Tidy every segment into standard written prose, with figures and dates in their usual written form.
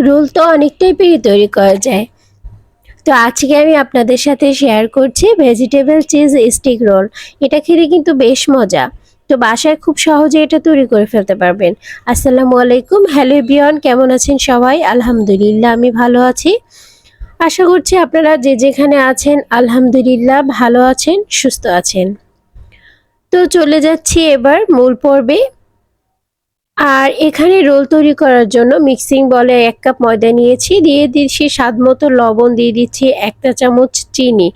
Role তো অনেক টাইপেরই তৈরি করা যায়। তো আজকে আমি আপনাদের সাথে শেয়ার করছি ভেজিটেবল চিজ স্টিক রোল। এটা খেতে কিন্তু বেশ মজা। তো বাসায় খুব সহজে এটা তৈরি করে ফেলতে পারবেন। আসসালামু আলাইকুম, হ্যালো এভরিওয়ান, কেমন আছেন সবাই? আলহামদুলিল্লাহ আমি ভালো আছি। আশা করছি আপনারা যে যেখানে আছেন আলহামদুলিল্লাহ ভালো আছেন, সুস্থ আছেন। তো চলে যাচ্ছি এবার মূল পর্বে। আর এখানে রোল তৈরি করার জন্য মিক্সিং বলে 1 কাপ ময়দা নিয়েছি, দিয়ে দিচ্ছি স্বাদ মতো লবণ, দিয়ে দিচ্ছি 1 চামচ চিনি,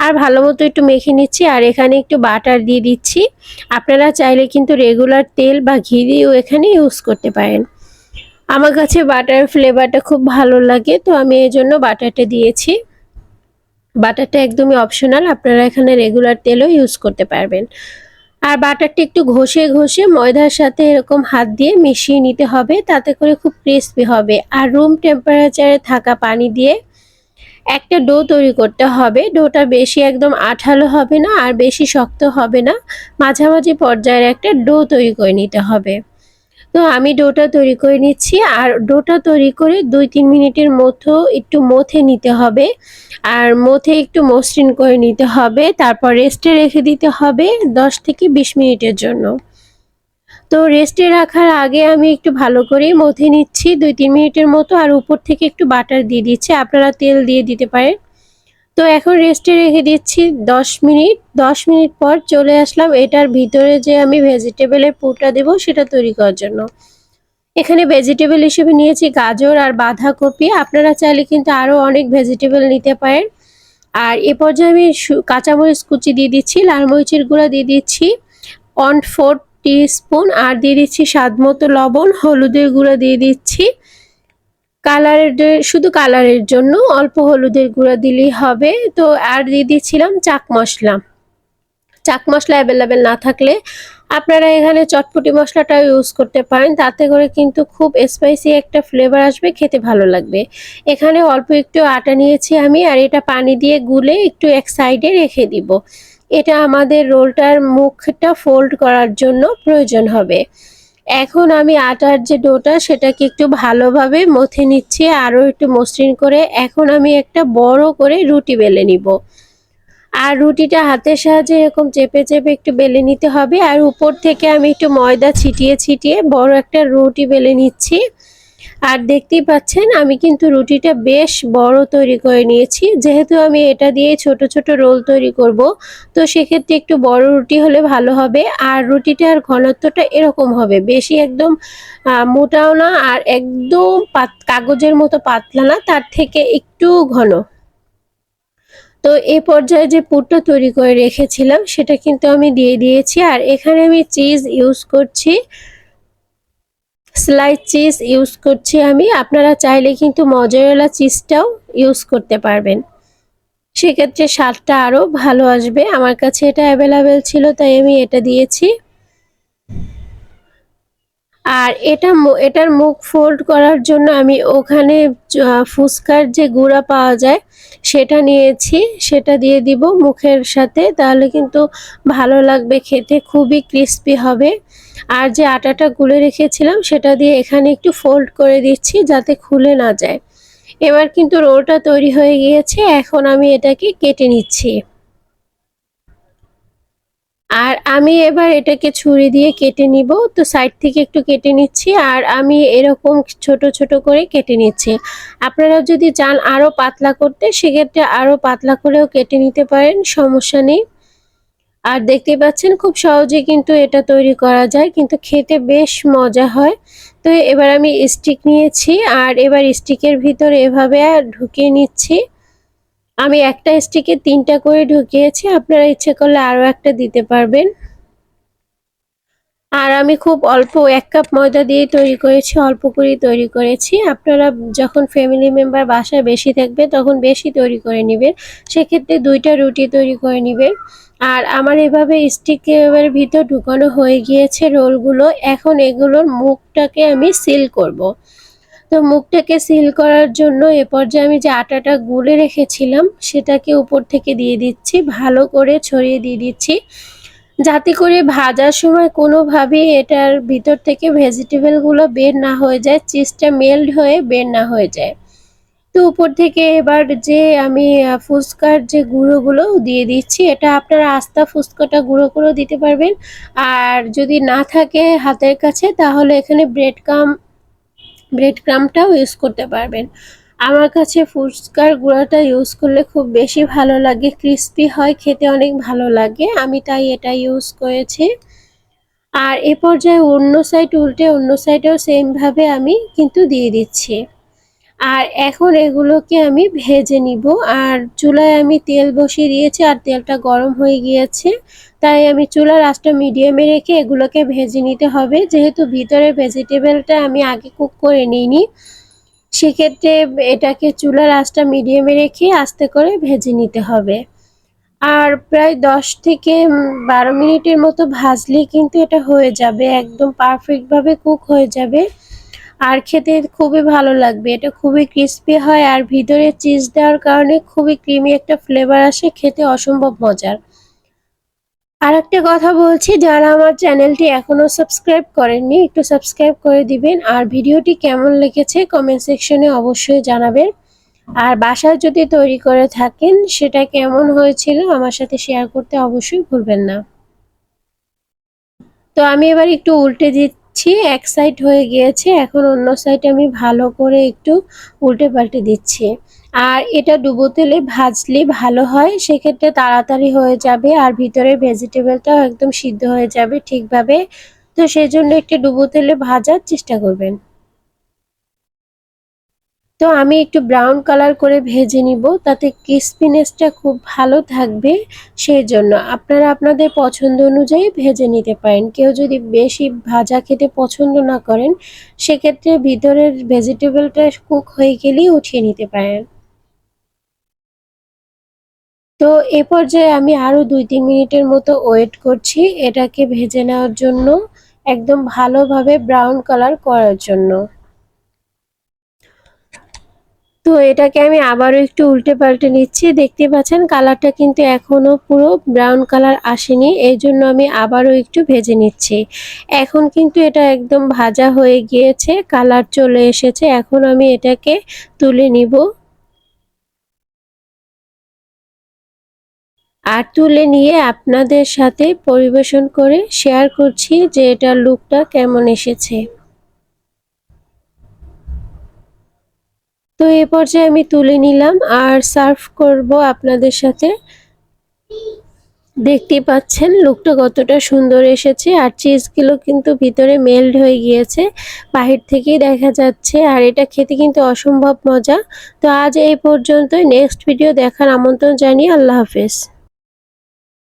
আর ভালো মতো একটু মেখে নিচ্ছি। আর এখানে একটু বাটার দিয়ে দিচ্ছি। আপনারা চাইলে কিন্তু রেগুলার তেল বা ঘি দিয়েও এখানে ইউজ করতে পারেন। আমার কাছে বাটার ফ্লেভারটা খুব ভালো লাগে, তো আমি এই জন্য বাটারটা দিয়েছি। বাটারটা একদমই অপশনাল, আপনারা এখানে রেগুলার তেলও ইউজ করতে পারবেন। আর বাটারটা একটু ঘষে ঘষে ময়দার সাথে এরকম হাত দিয়ে মিশিয়ে নিতে হবে, তাতে করে খুব ক্রিস্পি হবে। আর রুম টেম্পারেচারে থাকা পানি দিয়ে একটা ডো তৈরি করতে হবে। ডোটা বেশি একদম আঠালো হবে না, আর বেশি শক্ত হবে না, মাঝামাঝি পর্যায়ের একটা ডো তৈরি করে নিতে হবে। তো আমি ডোটা তৈরি করে নিচ্ছি। আর ডোটা তৈরি করে 2-3 মিনিটের মতো একটু মথে নিতে হবে। আর মথে একটু মসৃণ করে নিতে হবে, তারপর রেস্টে রেখে দিতে হবে 10 থেকে 20 মিনিটের জন্য। তো রেস্টে রাখার আগে আমি একটু ভালো করে মথে নিচ্ছি 2-3 মিনিটের মতো, আর উপর থেকে একটু বাটার দিয়ে দিচ্ছি, আপনারা তেল দিয়ে দিতে পারেন। তো এখন রেস্টে রেখে দিচ্ছি 10 মিনিট। 10 মিনিট পর চলে আসলাম এটার ভিতরে যে আমি ভেজিটেবলের পুরটা দেব সেটা তৈরি করার জন্য। এখানে ভেজিটেবল হিসেবে নিয়েছি গাজর আর বাঁধাকপি, আপনারা চাইলে কিন্তু আরও অনেক ভেজিটেবল নিতে পারেন। আর এ পর্যায়ে আমি কাঁচামরিচ কুচি দিয়ে দিচ্ছি, লাল মরিচের গুঁড়া দিয়ে দিচ্ছি 1/4 টিস্পুন, আর দিয়ে দিচ্ছি স্বাদ মতো লবণ, হলুদের গুঁড়া দিয়ে দিচ্ছি শুধু কালারের জন্য অল্প হলুদের গুঁড়া দিলেই হবে। তো আর দিয়ে দিচ্ছিলাম চাক মশলা। চাক মশলা অ্যাভেলেবেল না থাকলে আপনারা এখানে চটপটি মশলাটাও ইউজ করতে পারেন, তাতে করে কিন্তু খুব স্পাইসি একটা ফ্লেভার আসবে, খেতে ভালো লাগবে। এখানে অল্প একটু আটা নিয়েছি আমি, আর এটা পানি দিয়ে গুলে একটু এক সাইডে রেখে দিব। এটা আমাদের রোলটার মুখটা ফোল্ড করার জন্য প্রয়োজন হবে। এখন আমি আটার যে ডোটা সেটাকে একটু ভালোভাবে মথে নিচ্ছি, আরও একটু মসৃণ করে। এখন আমি একটা বড় করে রুটি বেলে নিব। আর রুটিটা হাতের সাহায্যে এরকম চেপে চেপে একটু বেলে নিতে হবে। আর উপর থেকে আমি একটু ময়দা ছিটিয়ে ছিটিয়ে বড় একটা রুটি বেলে নিচ্ছি। আর দেখতেই পাচ্ছেন আমি কিন্তু রুটিটা বেশ বড় তৈরি করে নিয়েছি, যেহেতু আমি এটা দিয়ে ছোট ছোট রোল তৈরি করব, তো সেক্ষেত্রে একটু বড় রুটি হলে ভালো হবে। আর রুটিটার ঘনত্বটা এরকম হবে, বেশি একদম মোটাও না, আর একদম কাগজের মতো পাতলা না, তার থেকে একটু ঘন। তো এই পর্যায়ে যে পুরটা তৈরি করে রেখেছিলাম সেটা কিন্তু আমি দিয়ে দিয়েছি। আর এখানে আমি চিজ ইউজ করছি, স্লাইস চিজ ইউজ করছি আমি। আপনারা চাইলে কিন্তু মজারেলা চিজটাও ইউজ করতে পারবেন, সেক্ষেত্রে স্বাদটা আরও ভালো আসবে। আমার কাছে এটা অ্যাভেলেবেল ছিল তাই আমি এটা দিয়েছি। আর এটার মুখ ফোল্ড করার জন্য আমি ওখানে ফুচকার যে গুঁড়া পাওয়া যায় সেটা নিয়েছি, সেটা দিয়ে দিব মুখের সাথে, তাহলে কিন্তু ভালো লাগবে খেতে, খুবই ক্রিস্পি হবে। আর যে আটাটা গুলে রেখেছিলাম সেটা দিয়ে এখানে একটু ফোল্ড করে দিচ্ছি যাতে খুলে না যায়। এবার কিন্তু রোলটা তৈরি হয়ে গিয়েছে, এখন আমি এটাকে কেটে নিচ্ছি। আর আমি এবার এটাকে ছুরি দিয়ে কেটে নিব। তো সাইড থেকে একটু কেটে নিচ্ছি, আর আমি এরকম ছোট ছোট করে কেটে নিচ্ছি। আপনারা যদি চান আরও পাতলা করতে সেক্ষেত্রে আরও পাতলা করেও কেটে নিতে পারেন, সমস্যা নেই। আর দেখতে পাচ্ছেন খুব সহজে কিন্তু এটা তৈরি করা যায়, কিন্তু খেতে বেশ মজা হয়। তো এবার আমি স্টিক নিয়েছি, আর এবার স্টিকের ভিতরে এভাবে ঢুকিয়ে নিচ্ছি। আমি একটা স্টিকে 3টা করে ঢুকিয়েছি, আপনারা ইচ্ছে করলে আরও একটা দিতে পারবেন। আর আমি খুব অল্প 1 কাপ ময়দা দিয়ে তৈরি করেছি, অল্প করে তৈরি করেছি। আপনারা যখন ফ্যামিলি মেম্বার বাসায় বেশি থাকবে তখন বেশি তৈরি করে নেবেন, সেক্ষেত্রে 2টা রুটি তৈরি করে নেবেন। আর আমার এভাবে স্টিকের ভিতর ঢুকানো হয়ে গিয়েছে রোলগুলো। এখন এগুলোর মুখটাকে আমি সিল করব। তো মুখটাকে সিল করার জন্য এ পর্যায়ে আমি যে আটাটা গুলে রেখেছিলাম সেটাকে উপর থেকে দিয়ে দিচ্ছি, ভালো করে ছড়িয়ে দিয়ে দিচ্ছি। যাতে করে ভাজার সময় কোনোভাবে এটার ভিতর থেকে ভেজিটেবলগুলো বের না হয়ে যায়, চিজটা মেল্ট হয়ে বের না হয়ে যায়। তো উপর থেকে এবার যে আমি ফুচকার যে গুঁড়োগুলো দিয়ে দিচ্ছি, এটা আপনারা আস্তা ফুচকাটা গুঁড়ো করেও দিতে পারবেন। আর যদি না থাকে হাতের কাছে তাহলে এখানে ব্রেড ক্রামটাও ইউজ করতে পারবেন। আমার কাছে ফুচকার গুঁড়াটা ইউজ করলে খুব বেশি ভালো লাগে, ক্রিস্পি হয়, খেতে অনেক ভালো লাগে, আমি তাই এটা ইউজ করেছি। আর এ পর্যায়ে অন্য সাইড উল্টে অন্য সাইডেও সেমভাবে আমি কিন্তু দিয়ে দিচ্ছি। আর এখন এগুলোকে আমি ভেজে নিব। আর চুলায় আমি তেল বসিয়ে দিয়েছি আর তেলটা গরম হয়ে গিয়েছে, তাই আমি চুলার আঁচটা মিডিয়ামে রেখে এগুলোকে ভেজে নিতে হবে। যেহেতু ভিতরে ভেজিটেবলটা আমি আগে কুক করে নিইনি, সেক্ষেত্রে এটাকে চুলার আঁচটা মিডিয়ামে রেখে আস্তে করে ভেজে নিতে হবে। আর প্রায় 10 থেকে 12 মিনিটের মতো ভাজলেই কিন্তু এটা হয়ে যাবে, একদম পারফেক্টভাবে কুক হয়ে যাবে। আর খেতে খুবই ভালো লাগবে, এটা খুবই ক্রিস্পি হয় আর ভিতরে চিজ দেওয়ার কারণে খুবই ক্রিমি একটা ফ্লেভার আসে, খেতে অসম্ভব মজার। আর একটা কথা বলছি, যারা আমার চ্যানেলটি এখনো সাবস্ক্রাইব করেননি একটু সাবস্ক্রাইব করে দিবেন। আর ভিডিওটি কেমন লেগেছে কমেন্ট সেকশনে অবশ্যই জানাবেন। আর বাসায় যদি তৈরি করে থাকেন সেটা কেমন হয়েছিল আমার সাথে শেয়ার করতে অবশ্যই ভুলবেন না। তো আমি এবার একটু উল্টে দিচ্ছি, এক সাইড হয়ে গিয়েছে, এখন অন্য সাইড আমি ভালো করে একটু উল্টে পাল্টে দিচ্ছি। আর এটা ডুবো তেলে ভাজলে ভালো হয়, সেক্ষেত্রে তাড়াতাড়ি হয়ে যাবে আর ভিতরের ভেজিটেবলটাও একদম সিদ্ধ হয়ে যাবে ঠিকভাবে। তো সেই জন্য একটু ডুবো তেলে ভাজার চেষ্টা করবেন। তো আমি একটু ব্রাউন কালার করে ভেজে নিব, তাতে ক্রিস্পিনেসটা খুব ভালো থাকবে। সেই জন্য আপনারা আপনাদের পছন্দ অনুযায়ী ভেজে নিতে পারেন। কেউ যদি বেশি ভাজা খেতে পছন্দ না করেন, সেক্ষেত্রে ভিতরের ভেজিটেবলটা কুক হয়ে গেলেই উঠিয়ে নিতে পারেন। তো এ পর্যায়ে আমি আরও 2-3 মিনিটের মতো ওয়েট করছি এটাকে ভেজে নেওয়ার জন্য, একদম ভালোভাবে ব্রাউন কালার করার জন্য। তো এটাকে আমি আবারও একটু উল্টে পাল্টে নিচ্ছি, দেখতে পাচ্ছেন কালারটা কিন্তু এখনো পুরো ব্রাউন কালার আসেনি, এই জন্য আমি আবারও একটু ভেজে নিচ্ছি। এখন কিন্তু এটা একদম ভাজা হয়ে গিয়েছে, কালার চলে এসেছে, এখন আমি এটাকে তুলে নিব। আর তুলে নিয়ে আপনাদের সাথে পরিবেশন করে শেয়ার করছি যে এটার লুকটা কেমন এসেছে। তো এ পর্যায়ে আমি তুলে নিলাম আর সার্ভ করব আপনাদের সাথে। দেখতেই পাচ্ছেন লুকটা কতটা সুন্দর এসেছে আর চিজগুলো কিন্তু ভিতরে মেল্ট হয়ে গিয়েছে, বাহির থেকেই দেখা যাচ্ছে। আর এটা খেতে কিন্তু অসম্ভব মজা। তো আজ এই পর্যন্তই, নেক্সট ভিডিও দেখার আমন্ত্রণ জানিয়ে আল্লাহ হাফেজ।